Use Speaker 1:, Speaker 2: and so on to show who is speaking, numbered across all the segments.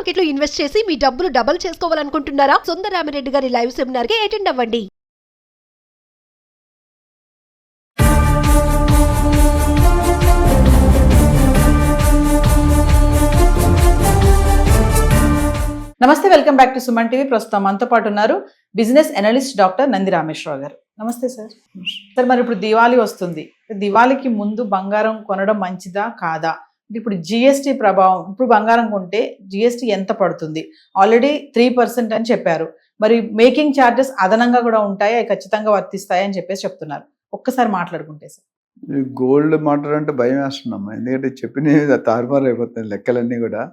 Speaker 1: Market లో invest చేసి మీ డబ్బులు డబుల్ చేసుకోవాలనుకుంటున్నారా? సుందరరామిరెడ్డి గారి లైవ్ సెమినార్ కి అటెండ్ అవ్వండి.
Speaker 2: నమస్తే, welcome back to Suman TV. ప్రస్తుతం మనతో పాటు ఉన్నారు business analyst doctor Nandi Rameshwar Rao గారు. నమస్తే సార్. సార్, మరి ఇప్పుడు దివాళీ వస్తుంది. దివాళీకి ముందు బంగారం కొనడం మంచిదా కాదా? ఇప్పుడు జిఎస్టీ ప్రభావం, ఇప్పుడు బంగారం కొంటే జిఎస్టీ ఎంత పడుతుంది? ఆల్రెడీ 3% అని చెప్పారు. మరి మేకింగ్ ఛార్జెస్ అదనంగా కూడా ఉంటాయి, అవి ఖచ్చితంగా వర్తిస్తాయి అని చెప్పేసి చెప్తున్నారు. ఒక్కసారి మాట్లాడుకుంటే సార్.
Speaker 3: గోల్డ్ మాట్లాడంటే భయం వేస్తున్నాం, ఎందుకంటే చెప్పిన తారుమారు అయిపోతుంది లెక్కలన్నీ కూడా.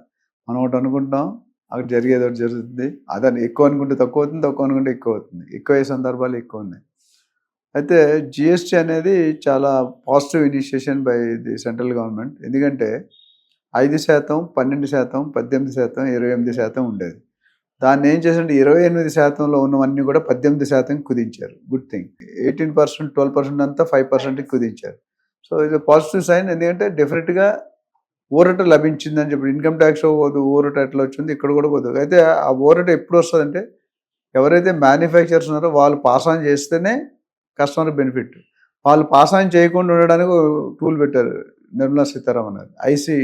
Speaker 3: మనం ఒకటి అనుకుంటాం, అక్కడ జరిగేది ఒకటి జరుగుతుంది. అదని ఎక్కువ అనుకుంటే తక్కువ అవుతుంది, తక్కువ అనుకుంటే ఎక్కువ అవుతుంది. ఎక్కువ అయ్యే సందర్భాలు ఎక్కువ ఉన్నాయి. అయితే జిఎస్టీ అనేది చాలా positive initiation by the central government. ఎందుకంటే 5%, 12%, 18%, 28% ఉండేది. దాన్ని ఏం చేసింటే 28%లో ఉన్నవన్నీ కూడా 18% కుదించారు. Good thing. 18%, 12% అంతా 5% కుదించారు. సో ఇది పాజిటివ్ సైన్. ఎందుకంటే డెఫినెట్గా ఊరట లభించిందని చెప్పి ఇన్కమ్ ట్యాక్స్ ఊరట ఎట్లా వచ్చింది, ఇక్కడ కూడా కొద్దిగా. అయితే ఆ ఊరట ఎప్పుడు వస్తుందంటే ఎవరైతే మ్యానుఫ్యాక్చర్స్ ఉన్నారో వాళ్ళు పాస్ ఆన్ చేస్తేనే కస్టమర్ బెనిఫిట్. వాళ్ళు పాస్ ఆన్ చేయకుండా ఉండడానికి టూల్ పెట్టారు నిర్మలా సీతారామన్ గారు.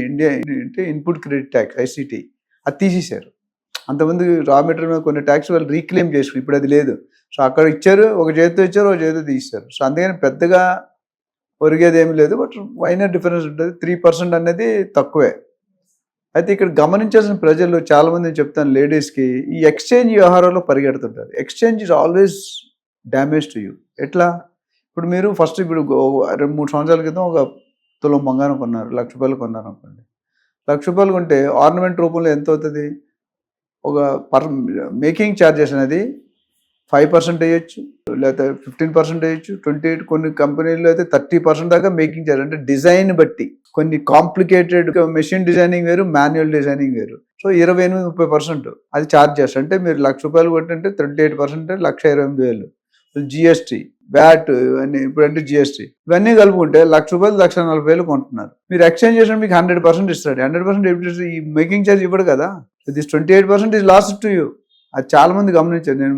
Speaker 3: ఇండియా అంటే ఇన్పుట్ క్రెడిట్ ట్యాక్స్, ఐసిటి, అది తీసేశారు. అంతకుముందు రా మెటీరియల్ మీద కొన్ని ట్యాక్స్ వాళ్ళు రీక్లెయిమ్ చేసుకుని, ఇప్పుడు అది లేదు. సో అక్కడ ఇచ్చారు, ఒక చేతితో ఇచ్చారు, ఒక చేతితో తీశారు. సో అందుకని పెద్దగా ఒరిగేది ఏమి లేదు. బట్ మైనర్ డిఫరెన్స్ ఉంటుంది. 3% అనేది తక్కువే. అయితే ఇక్కడ గమనించాల్సిన ప్రజలు చాలామంది చెప్తాను, లేడీస్కి ఈ ఎక్స్చేంజ్ వ్యవహారాల్లో పరిగెడుతుంటారు. Exchange is always damage to you. ఎట్లా? ఇప్పుడు మీరు ఫస్ట్ ఇప్పుడు 2-3 సంవత్సరాల క్రితం ఒక తులం బంగారం కొన్నారు, ₹1,00,000 కొన్నారు అనుకోండి. ₹1,00,000 కొంటే ఆర్నమెంట్ రూపంలో ఎంత అవుతుంది? ఒక మేకింగ్ ఛార్జెస్ అనేది 5% వేయచ్చు, లేకపోతే 15% వేయచ్చు, 28, కొన్ని కంపెనీల్లో అయితే 30% దాకా మేకింగ్ ఛార్జ్. అంటే డిజైన్ బట్టి కొన్ని కాంప్లికేటెడ్ మెషిన్ డిజైనింగ్ వేరు, మాన్యువల్ డిజైనింగ్ వేరు. సో 28-30% అది ఛార్జ్ చేస్తారు. అంటే మీరు ₹1,00,000 కొట్టింటే 38% ₹1,28,000. జిఎస్టీ, వ్యాట్, ఇవన్నీ ఇప్పుడంటే జిఎస్టీ, ఇవన్నీ కలుపుకుంటే ₹1,00,000 ₹1,40,000 కొంటున్నారు. మీరు ఎక్స్చేంజ్ చేసిన మీకు 100% ఇస్తాడు. 100% ఈ మేకింగ్ ఛార్జ్ ఇవ్వడు కదా. This 28% is lost to you. అది చాలా మంది గమనించారు. నేను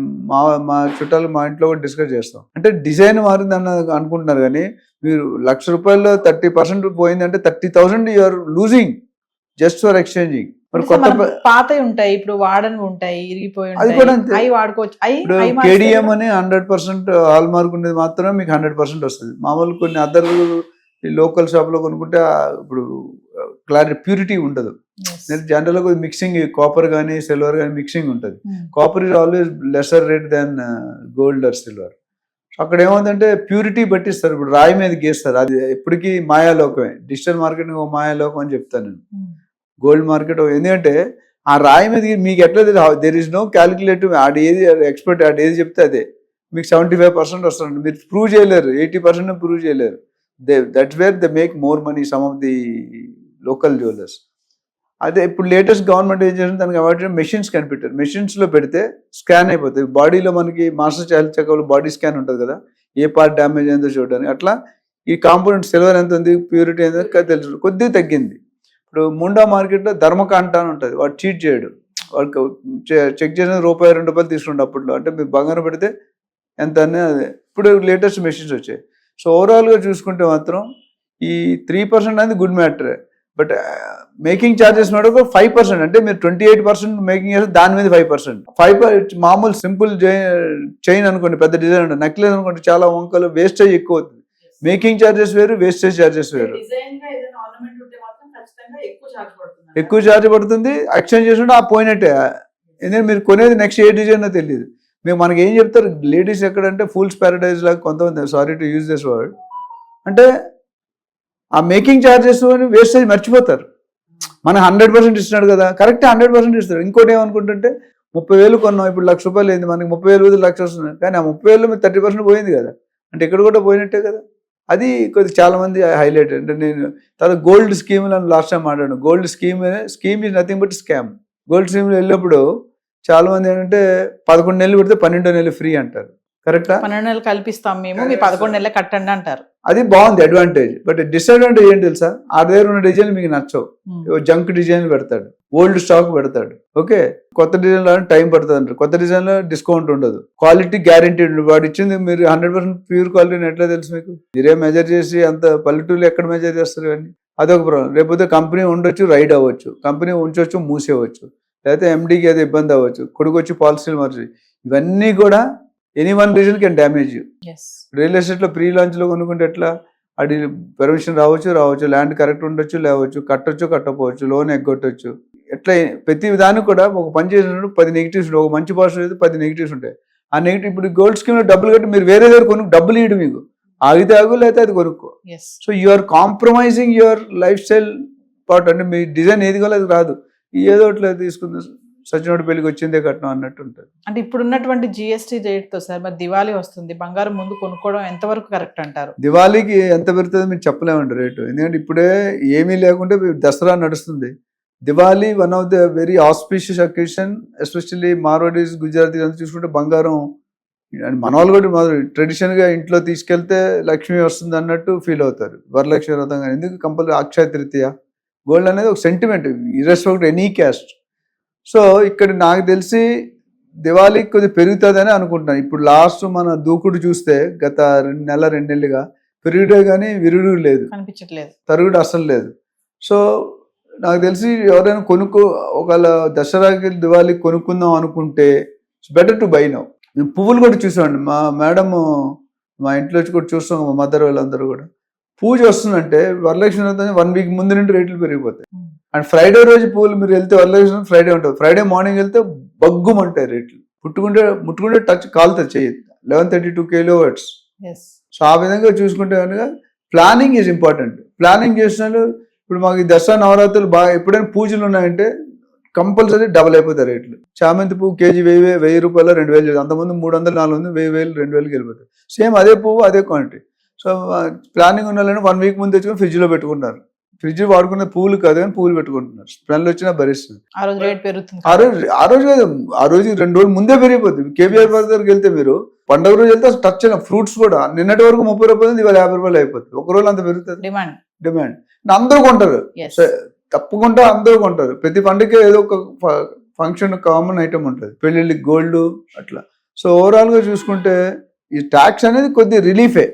Speaker 3: మా చుట్టాలు మా ఇంట్లో కూడా డిస్కస్ చేస్తాం. అంటే డిజైన్ మారింది అనుకుంటున్నారు, కానీ మీరు ₹1,00,000 30% పోయిందంటే 30,000 you're losing just for exchanging. మరి కొత్త
Speaker 2: పాతవి ఉంటాయి, ఇప్పుడు వాడని ఉంటాయి, ఇరిగిపోయి
Speaker 3: అది కూడా అంతే.
Speaker 2: అవి వాడుకోవచ్చు.
Speaker 3: ఇప్పుడు కేడిఎం అని 100% హాల్ మార్క్ ఉండేది మాత్రమే మీకు 100% వస్తుంది. మామూలు కొన్ని అదర్ లోకల్ షాప్ లో కొనుక్కుంటే ఇప్పుడు క్లారిటీ, ప్యూరిటీ ఉండదు. జనరల్గా మిక్సింగ్, కాపర్ కానీ సిల్వర్ కానీ మిక్సింగ్ ఉంటుంది. Copper is always lesser rate than gold or silver. అక్కడ ఏముందంటే ప్యూరిటీ బట్టిస్తారు. ఇప్పుడు రాయి మీద గీస్తారు, అది ఎప్పటికీ మాయాలోకమే. డిజిటల్ మార్కెటింగ్ ఒక మాయాలోకం అని చెప్తాను నేను. గోల్డ్ మార్కెట్ ఎందుకంటే ఆ రాయి మీద మీకు ఎట్లా దేర్ ఈజ్ నో క్యాలిక్యులేటివ్. ఏది ఎక్స్పర్ట్ ఏది చెప్తే అదే మీకు 75% వస్తుంది. మీరు ప్రూవ్ చేయలేరు, 80% ప్రూవ్ చేయలేరు. That's where they make more money, some of the local jewellers. అదే ఇప్పుడు లేటెస్ట్ గవర్నమెంట్ ఏం చేసింది, దానికి అవాయిడ్ మెషిన్స్ కనిపెట్టారు. మెషిన్స్లో పెడితే స్కాన్ అయిపోతుంది. బాడీలో మనకి మాస్టర్ చైల్డ్ చెకప్లో బాడీ స్కాన్ ఉంటుంది కదా, ఏ పార్ట్ డ్యామేజ్ అయిందో చూడడానికి. అట్లా ఈ కాంపోనెంట్ సిల్వర్ ఎంత ఉంది, ప్యూరిటీ ఎంత తెలుసు, కొద్దిగా తగ్గింది. ఇప్పుడు ముండా మార్కెట్లో ధర్మకాంట అని ఉంటుంది, వాడు చీట్ చేయడు. వాడికి చెక్ చేసిన ₹1-2 తీసుకుంటే అప్పట్లో. అంటే మీరు బంగారం పెడితే ఎంత అనేది అదే. ఇప్పుడు లేటెస్ట్ మెషిన్స్ వచ్చాయి. సో ఓవరాల్గా చూసుకుంటే మాత్రం ఈ 3% అనేది గుడ్ మ్యాటరే. బట్ మేకింగ్ ఛార్జెస్ మటుకు 5%. అంటే మీరు 28% మేకింగ్ చేస్తే దాని మీద 5%. మామూలు సింపుల్ చైన్ అనుకోండి, పెద్ద డిజైన్ ఉంటుంది. నెక్లెస్ అనుకోండి, చాలా వంకలు, వేస్టేజ్ ఎక్కువ అవుతుంది. మేకింగ్ ఛార్జెస్ వేరు, వేస్టేజ్ ఛార్జెస్ వేరు. ఎక్కువ ఛార్జ్ పడుతుంది. ఎక్స్చేంజ్ చేసుకుంటే ఆ పోయినట్టే. ఎందుకంటే మీరు కొనేది నెక్స్ట్ ఏ డిజైన్ తెలియదు. మీకు మనకి ఏం చెప్తారు లేడీస్ ఎక్కడంటే ఫూల్స్ ప్యారడైజ్ లాగా కొంతమంది, sorry to use this word, అంటే ఆ మేకింగ్ ఛార్జెస్ వేస్టేజ్ మర్చిపోతారు. మనకు 100% ఇస్తున్నాడు కదా, కరెక్ట్ 100% ఇస్తారు. ఇంకోటి ఏమనుకుంటుంటే 30,000 కొన్నాం, ఇప్పుడు ₹1,00,000 అయింది, మనకి 30,000 1,00,000 వస్తుంది. కానీ ఆ 30,000 మీద 30% పోయింది కదా, అంటే ఇక్కడ కూడా పోయినట్టే కదా. అది కొద్దిగా చాలా మంది హైలైట్. అంటే నేను తర్వాత గోల్డ్ స్కీమ్లు అని లాస్ట్ టైం మాట్లాడాను. Gold scheme is nothing but scam. Gold స్కీమ్లో వెళ్ళినప్పుడు చాలా మంది ఏంటంటే 11 నెలలు పెడితే 12వ నెలలు ఫ్రీ అంటారు. కరెక్టా?
Speaker 2: 12 నెలలు కల్పిస్తాం మేము, మీ 11 నెలలు కట్టండి అంటారు.
Speaker 3: అది బాగుంది అడ్వాంటేజ్. బట్ డిసడ్వాంటేజ్ ఏంటి తెలుసా, ఆ దగ్గర ఉన్న డిజైన్లు మీకు నచ్చవు. జంక్ డిజైన్లు పెడతాడు, ఓల్డ్ స్టాక్ పెడతాడు. ఓకే, కొత్త డిజైన్లో టైం పడుతుంది అంటారు, కొత్త డిజైన్లో డిస్కౌంట్ ఉండదు, క్వాలిటీ గ్యారంటీ ఉండదు. వాడు ఇచ్చింది మీరు 100% ప్యూర్ క్వాలిటీని ఎట్లా తెలుసు మీకు? మీరే మెజర్ చేసి అంత పల్లెటూరులో ఎక్కడ మెజర్ చేస్తారు ఇవన్నీ? అదొక ప్రాబ్లం. లేకపోతే కంపెనీ ఉండొచ్చు, రైడ్ అవ్వచ్చు, కంపెనీ ఉంచవచ్చు, మూసేవచ్చు, లేకపోతే ఎండీకి అది ఇబ్బంది అవ్వచ్చు, కొడుకు వచ్చి పాలసీలు మార్చి, ఇవన్నీ కూడా any one reason can damage you. Real ఎస్టేట్లో ప్రీ లాంచ్లో కొనుక్కుంటే ఎట్లా, అది పర్మిషన్ రావచ్చు, ల్యాండ్ కరెక్ట్ ఉండొచ్చు, లేవచ్చు, కట్టొచ్చు, కట్టకపోవచ్చు, లోన్ ఎగ్గొట్టచ్చు. ఎట్లా ప్రతి దానికి కూడా ఒక పని చేసినప్పుడు 10 నెగిటివ్స్ ఉంటాయి, ఒక మంచి పాజిటివ్ అయితే 10 నెగిటివ్స్ ఉంటాయి. ఆ నెగిటివ్ ఇప్పుడు గోల్డ్ స్కీమ్లో డబ్బులు కట్టి మీరు వేరే దగ్గర కొనుక్కు డబ్బులు ఇవ్వడు మీకు, ఆగితే ఆగు లేకపోతే అది కొనుక్కో. So you are compromising your lifestyle part. అంటే మీ డిజైన్ ఏది కాదు అది రాదు, ఏదో ఒకటి తీసుకుంది సచినోడి పెళ్లికి వచ్చిందే కట్నం అన్నట్టు ఉంటుంది.
Speaker 2: అంటే ఇప్పుడు ఉన్నటువంటి జిఎస్టీ రేట్ తో సార్ మరి దివాళీ వస్తుంది, బంగారం ముందు కొనుక్కోవడం ఎంతవరకు కరెక్ట్ అంటారు?
Speaker 3: దివాళీకి ఎంత పెరుగుతుందో మీరు చెప్పలేమండి రేటు, ఎందుకంటే ఇప్పుడే ఏమీ లేకుంటే దసరా నడుస్తుంది. Diwali one of the very auspicious occasion, especially Marwaris, Gujaratis అంతా చూసుకుంటే బంగారం మన వాళ్ళు కూడా ట్రెడిషనల్ గా ఇంట్లో తీసుకెళ్తే లక్ష్మి వస్తుంది అన్నట్టు ఫీల్ అవుతారు. వరలక్ష్మి వ్రతం కానీ ఎందుకు కంపల్సరీ అక్షయ తృతీయ, గోల్డ్ అనేది ఒక సెంటిమెంట్ ఇర్రెస్పెక్ట్ ఎనీ క్యాస్ట్. సో ఇక్కడ నాకు తెలిసి దివాళీకి కొద్దిగా పెరుగుతుందని అనుకుంటున్నాను. ఇప్పుడు లాస్ట్ మన దూకుడు చూస్తే గత 2 నెలలుగా పెరుగుడే కానీ విరుగుడు లేదు,
Speaker 2: కనిపించట్లేదు,
Speaker 3: తరుగుడు అసలు లేదు. సో నాకు తెలిసి ఎవరైనా ఒకవేళ దసరాకి దివాళీకి కొనుక్కుందాం అనుకుంటే it's better to buy now. మేము పువ్వులు కూడా చూసామండి, మా మేడం మా ఇంట్లో వచ్చి కూడా చూస్తాం, మా మదర్ వాళ్ళందరూ కూడా పూజ వస్తుందంటే వరలక్ష్మి 1 వీక్ ముందు నుండి రేట్లు పెరిగిపోతాయి. అండ్ ఫ్రైడే రోజు పువ్వులు మీరు వెళ్తే వరలక్ష్మి ఫ్రైడే ఉంటుంది, ఫ్రైడే మార్నింగ్ వెళ్తే బగ్గుమంటాయి రేట్లు, ముట్టుకుంటే టచ్ కాలుతుంది చేయదు. 1132 kW. సో ఆ విధంగా చూసుకుంటే కనుక ప్లానింగ్ ఈజ్ ఇంపార్టెంట్. ప్లానింగ్ చేసిన ఇప్పుడు మాకు ఈ దసరా నవరాత్రులు బాగా ఎప్పుడైనా పూజలు ఉన్నాయంటే కంపల్సరీ డబల్ అయిపోతాయి రేట్లు. చామంతి పువ్వు కేజీ 1000 రూపాయలు 2000, అంతకుముందు 300, 400, 1000, 2000 వెళ్ళిపోతాయి. సేమ్ అదే పువ్వు అదే క్వాంటిటీ. సో ప్లానింగ్ ఉన్న వాళ్ళని 1 వీక్ ముందు తెచ్చుకొని ఫ్రిడ్జ్లో పెట్టుకుంటారు. ఫ్రిడ్జ్ వాడుకునే పువ్వులు కాదు కానీ పువ్వులు పెట్టుకుంటున్నారు, స్మెల్ వచ్చినా భరిస్తుంది.
Speaker 2: ఆ రోజు రేట్ పెరుగుతుంది,
Speaker 3: ఆ రోజు కాదు, ఆ రోజు 2 రోజులు ముందే పెరిగిపోతుంది. కేబీఆర్ పార్క్ దగ్గరికి వెళ్తే మీరు పండుగ రోజు వెళ్తే టచ్ అయిన ఫ్రూట్స్ కూడా నిన్నటి వరకు 30 రూపాయలు ఇవాళ 50 రూపాయలు అయిపోతుంది. ఒక రోజు అంత పెరుగుతుంది డిమాండ్. అందరూ కొంటారు, తప్పకుండా అందరూ కొంటారు. ప్రతి పండుగ ఏదో ఒక ఫంక్షన్ కామన్ ఐటమ్ ఉంటుంది, పెళ్ళిళ్ళకి గోల్డ్ అట్లా. సో ఓవరాల్ గా చూసుకుంటే ఈ ట్యాక్స్ అనేది కొద్ది రిలీఫే,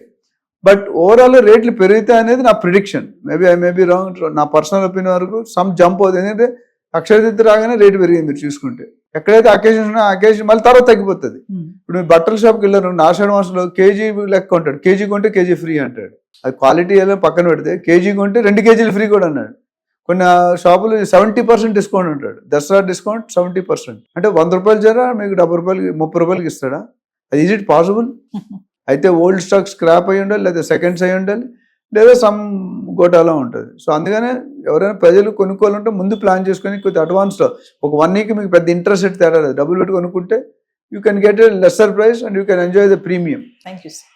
Speaker 3: బట్ ఓవరాల్ రేట్లు పెరుగుతాయి అనేది నా prediction. I may be wrong, నా పర్సనల్ ఒపీనియన్ వరకు సమ్ జంప్ అవుతుంది. ఎందుకంటే అక్షయ తృతీయ రాగానే రేటు పెరిగింది మీరు చూసుకుంటే, ఎక్కడైతే అకేషన్ ఉన్నా అకేషన్ మళ్ళీ తర్వాత తగ్గిపోతుంది. ఇప్పుడు మీరు బట్టల షాప్కి వెళ్ళారు, ఆషాఢ మాసంలో కేజీ లెక్క ఉంటాడు, కేజీ కొంటే కేజీ ఫ్రీ అంటాడు. అది క్వాలిటీ ఎలా పక్కన పెడితే కేజీ కొంటే 2 కేజీలు ఫ్రీ కూడా అన్నాడు. కొన్ని షాపులు 70% డిస్కౌంట్ ఉంటాడు, దసరా డిస్కౌంట్ 70%. అంటే 100 రూపాయలు జర మీకు 70 రూపాయలకి 30 రూపాయలకి ఇస్తాడా? అది ఈజ్ ఇట్ పాసిబుల్? అయితే ఓల్డ్ స్టాక్ స్క్రాప్ అయ్యి ఉండాలి, లేదా సెకండ్స్ అయ్యి ఉండాలి, లేదా సమ్ గోటాలా ఉంటుంది. సో అందుకనే ఎవరైనా ప్రజలు కొనుక్కోవాలంటే ముందు ప్లాన్ చేసుకొని కొద్దిగా అడ్వాన్స్లో ఒక 1 వీక్ మీకు పెద్ద ఇంట్రెస్ట్ తేడా లేదు, డబ్బులు పెట్టి కొనుక్కుంటే you can get a lesser price and you can enjoy the premium.
Speaker 2: Thank you sir.